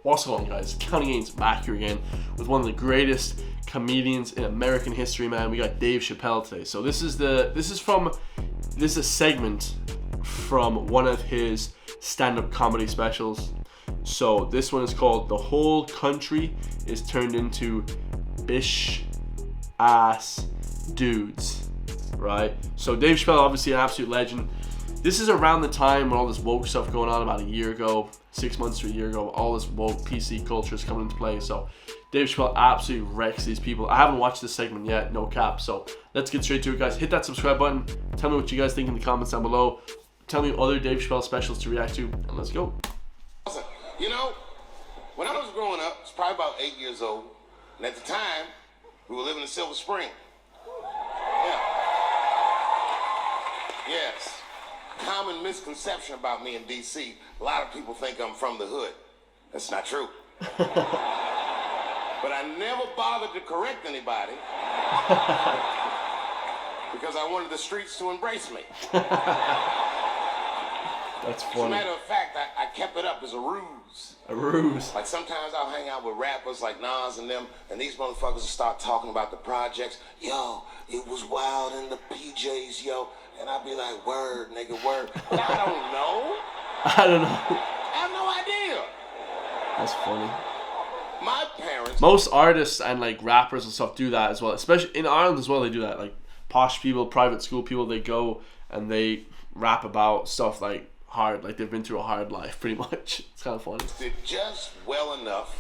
What's going on, guys? County Gaines back here again with one of the greatest comedians in American history, man. We got Dave Chappelle today. So this is a segment from one of his stand-up comedy specials. So this one is called "The Whole Country is Turned Into Bish Ass Dudes." Right? So Dave Chappelle, obviously an absolute legend. This is around the time when all this woke stuff going on about a year ago, 6 months to a year ago. All this woke PC culture is coming into play. So Dave Chappelle absolutely wrecks these people. I haven't watched this segment yet, no cap. So let's get straight to it, guys. Hit that subscribe button. Tell me what you guys think in the comments down below. Tell me other Dave Chappelle specials to react to, and let's go. You know, when I was growing up, I was probably about 8 years old, and at the time, we were living in Silver Spring. Yeah. Yes. Common misconception about me in D.C. A lot of people think I'm from the hood. That's not true. But I never bothered to correct anybody because I wanted the streets to embrace me. That's funny. As a matter of fact, I kept it up as a ruse. A ruse. Like sometimes I'll hang out with rappers like Nas and them, and these motherfuckers will start talking about the projects. Yo, it was wild in the PJs, yo. And I'd be like, word, nigga, word. But I don't know. I don't know. I have no idea. That's funny. My parents. Most artists and like rappers and stuff do that as well. Especially in Ireland as well, they do that. Like posh people, private school people, they go and they rap about stuff like hard, like they've been through a hard life, pretty much. It's kind of funny. Did just well enough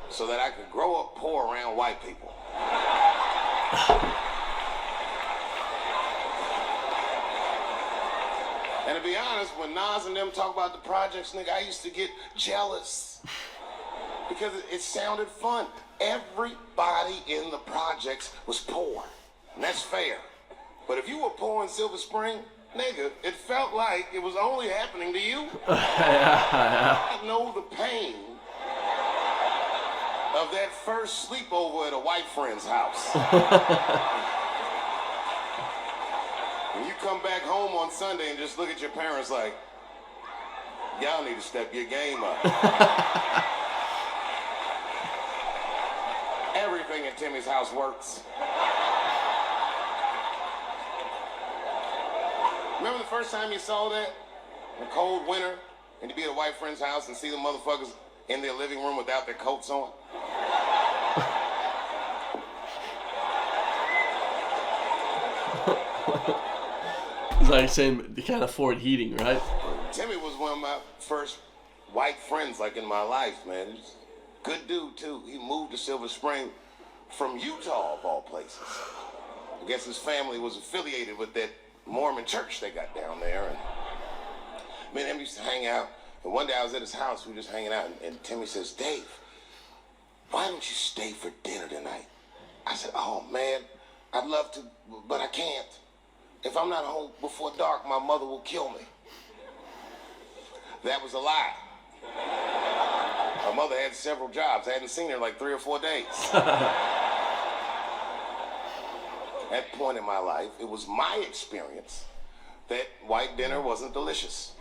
so that I could grow up poor around white people. And to be honest, when Nas and them talk about the projects, nigga, I used to get jealous because it sounded fun. Everybody in the projects was poor, and that's fair. But if you were poor in Silver Spring, nigga, it felt like it was only happening to you. I know the pain of that first sleepover at a white friend's house. When you come back home on Sunday and just look at your parents like, y'all need to step your game up. Everything at Timmy's house works. Remember the first time you saw that? In a cold winter, and you be at a white friend's house and see the motherfuckers in their living room without their coats on? It's like saying they can't afford heating, right? Timmy was one of my first white friends, like in my life, man. He's a good dude too. He moved to Silver Spring from Utah, of all places. I guess his family was affiliated with that Mormon church they got down there, and me and him used to hang out. And one day I was at his house, we were just hanging out, and Timmy says, "Dave, why don't you stay for dinner tonight?" I said, "Oh man, I'd love to, but I can't. If I'm not home before dark, my mother will kill me." That was a lie. My mother had several jobs. I hadn't seen her in like 3 or 4 days. At that point in my life, it was my experience that white dinner wasn't delicious.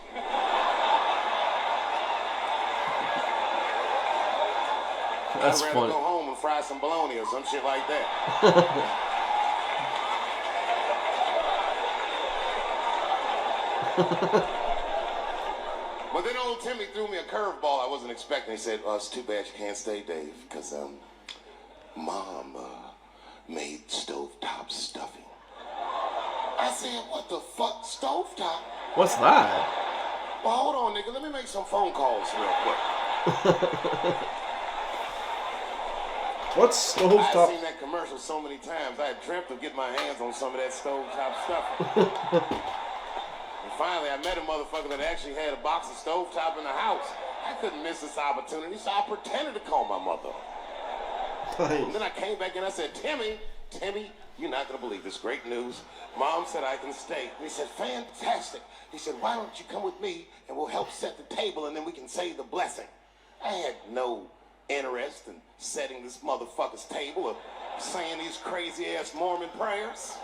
That's I'd rather funny. go home and fry some bologna or some shit like that. But then old Timmy threw me a curveball I wasn't expecting. He said, "Oh, it's too bad you can't stay, Dave, because Mom made stovetop stuffing." I said, "What the fuck, stovetop?" What's that? Well, hold on, nigga. Let me make some phone calls real quick. What's I've stovetop? seen that commercial so many times. I had dreamt of getting my hands on some of that stovetop stuffing. And finally, I met a motherfucker that actually had a box of stovetop in the house. I couldn't miss this opportunity, so I pretended to call my mother. And then I came back and I said, Timmy, you're not gonna believe this great news. Mom said I can stay. And he said, fantastic. He said, why don't you come with me and we'll help set the table and then we can say the blessing. I had no interest in setting this motherfucker's table or saying these crazy ass Mormon prayers.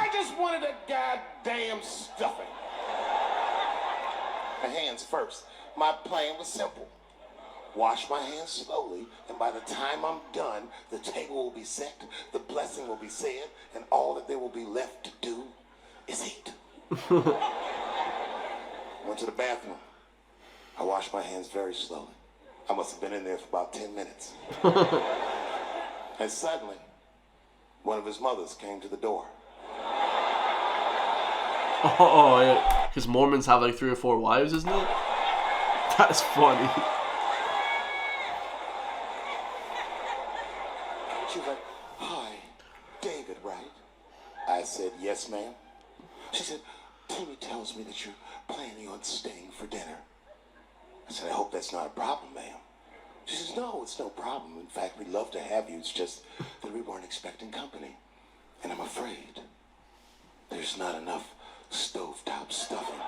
I just wanted a goddamn stuffing. My hands first. My plan was simple. wash my hands slowly, and by the time I'm done, the table will be set, the blessing will be said, and all that there will be left to do is eat. Went to the bathroom. I washed my hands very slowly. I must have been in there for about 10 minutes. And suddenly, one of his mothers came to the door. Oh, yeah. Because Mormons have like 3 or 4 wives, isn't it? That's funny. She was like, "Hi, David, right?" I said, "Yes, ma'am." She said, "Timmy tells me that you're planning on staying for dinner." I said, "I hope that's not a problem, ma'am." She says, "No, it's no problem. In fact, we'd love to have you. It's just that we weren't expecting company. And I'm afraid there's not enough stovetop stuffing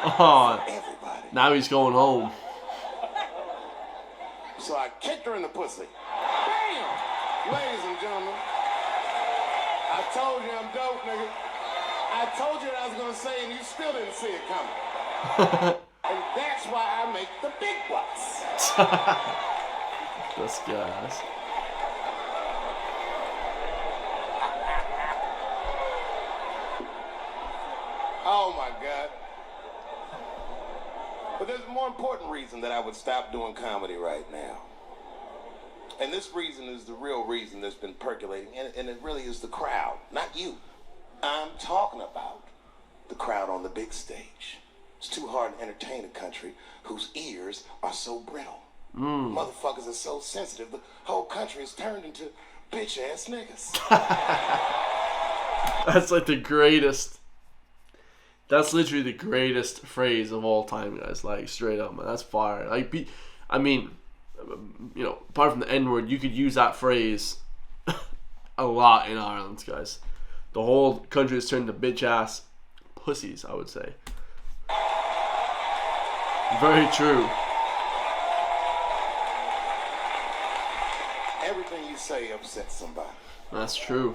Oh, for everybody." now he's going home. So I kicked her in the pussy. Bam! Ladies and gentlemen, I told you I'm dope, nigga. I told you what I was gonna say, and you still didn't see it coming. And that's why I make the big bucks. This guys. Oh my God. But there's a more important reason that I would stop doing comedy right now. And this reason is the real reason that's been percolating, and it really is the crowd, not you. I'm talking about the crowd on the big stage. It's too hard to entertain a country whose ears are so brittle. Motherfuckers are so sensitive, the whole country is turned into bitch-ass niggas. That's like the greatest. That's literally the greatest phrase of all time, guys. Like, straight up, man. That's fire. Like, I mean, you know, apart from the N-word, you could use that phrase a lot in Ireland, guys. The whole country is turned to bitch-ass pussies, I would say. Very true. Everything you say upsets somebody. That's true.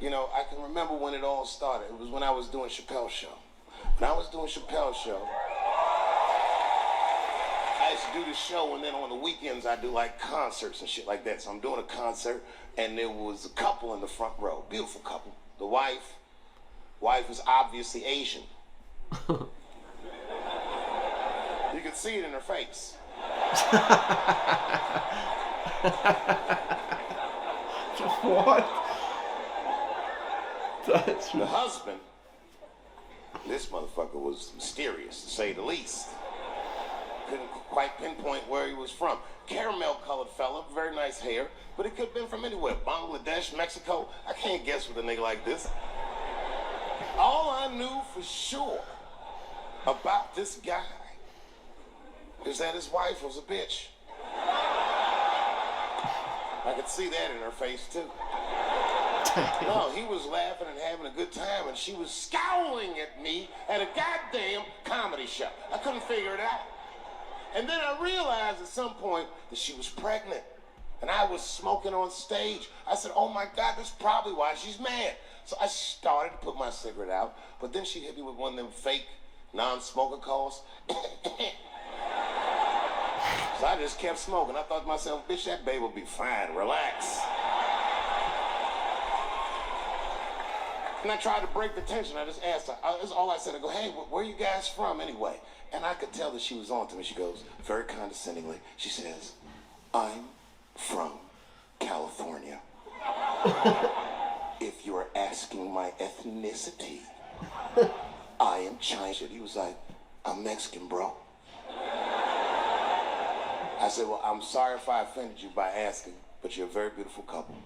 You know, I can remember when it all started. It was when I was doing Chappelle show. When I was doing Chappelle show, I used to do the show, and then on the weekends I do like concerts and shit like that. So I'm doing a concert, and there was a couple in the front row, beautiful couple. The wife is obviously Asian. You could see it in her face. What? That's The husband, this motherfucker was mysterious, to say the least. Couldn't quite pinpoint where he was from. Caramel-colored fella, very nice hair, but it could have been from anywhere. Bangladesh, Mexico. I can't guess with a nigga like this. All I knew for sure about this guy is that his wife was a bitch. I could see that in her face, too. No, he was laughing and having a good time, and she was scowling at me at a goddamn comedy show. I couldn't figure it out. And then I realized at some point that she was pregnant, and I was smoking on stage. I said, "Oh my God, that's probably why she's mad." So I started to put my cigarette out, but then she hit me with one of them fake non-smoker calls. So I just kept smoking. I thought to myself, "Bitch, that baby will be fine. Relax." And I tried to break the tension. I just asked her. That's all I said. I go, "Hey, where are you guys from anyway?" And I could tell that she was on to me. She goes, very condescendingly, she says, "I'm from California. If you're asking my ethnicity, I am Chinese." He was like, "I'm Mexican, bro." I said, "Well, I'm sorry if I offended you by asking, but you're a very beautiful couple.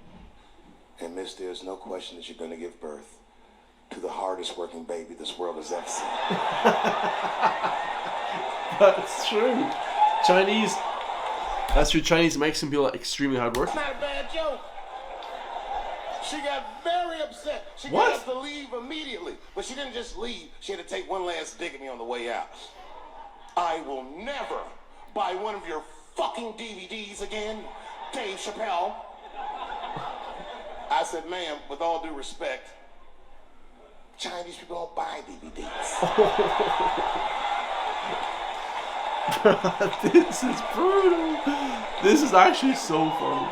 And miss, there's no question that you're going to give birth to the hardest working baby this world has ever seen." That's true. Chinese. That's true. Chinese and Mexican people are extremely hard work. It's not a bad joke. She got very upset. She What? got up to leave immediately. But she didn't just leave. She had to take one last dig at me on the way out. "I will never buy one of your fucking DVDs again, Dave Chappelle." I said, "Ma'am, with all due respect, Chinese people don't buy DVDs." This is brutal. This is actually so funny.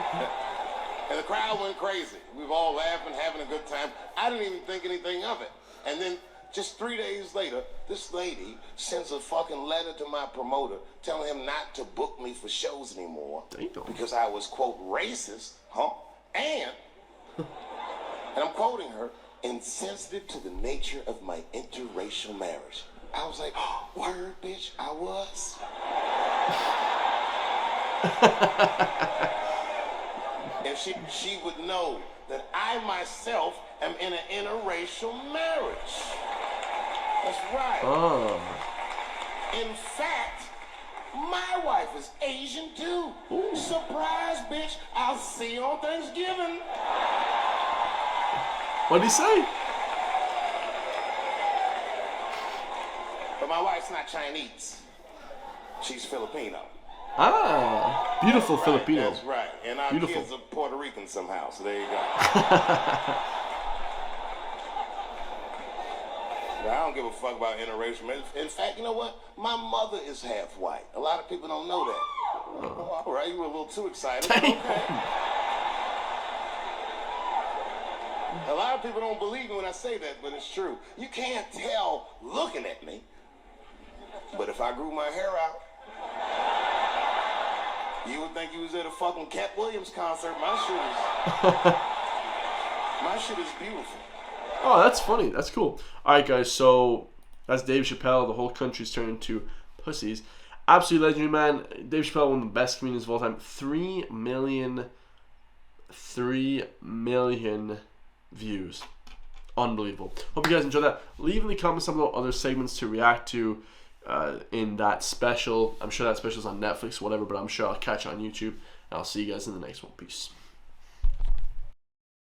And the crowd went crazy. We were all laughing, having a good time. I didn't even think anything of it. And then just 3 days later, this lady sends a fucking letter to my promoter telling him not to book me for shows anymore. Damn. Because I was, quote, racist, and I'm quoting her, insensitive to the nature of my interracial marriage. I was like, oh, word, bitch, I was. And she would know that I myself am in an interracial marriage. That's right. Oh. In fact, my wife is Asian too. Ooh. Surprise, bitch. I'll see you on Thanksgiving. What'd he say? But my wife's not Chinese. She's Filipino. Ah, beautiful Filipino. That's right. And our Beautiful. kids are Puerto Rican somehow, so there you go. But I don't give a fuck about interracial marriage. In fact, you know what? My mother is half white. A lot of people don't know that. Oh, all right, you were a little too excited. Okay. A lot of people don't believe me when I say that, but it's true. You can't tell looking at me. But if I grew my hair out, you would think you was at a fucking Cat Williams concert. My shit is beautiful. Oh, that's funny. That's cool. All right, guys. So that's Dave Chappelle. The whole country's turned into pussies. Absolutely legendary, man. Dave Chappelle, one of the best comedians of all time. 3 million views. Unbelievable. Hope you guys enjoyed that. Leave in the comments some of the other segments to react to in that special. I'm sure that special's on Netflix or whatever, but I'm sure I'll catch it on YouTube. And I'll see you guys in the next one. Peace.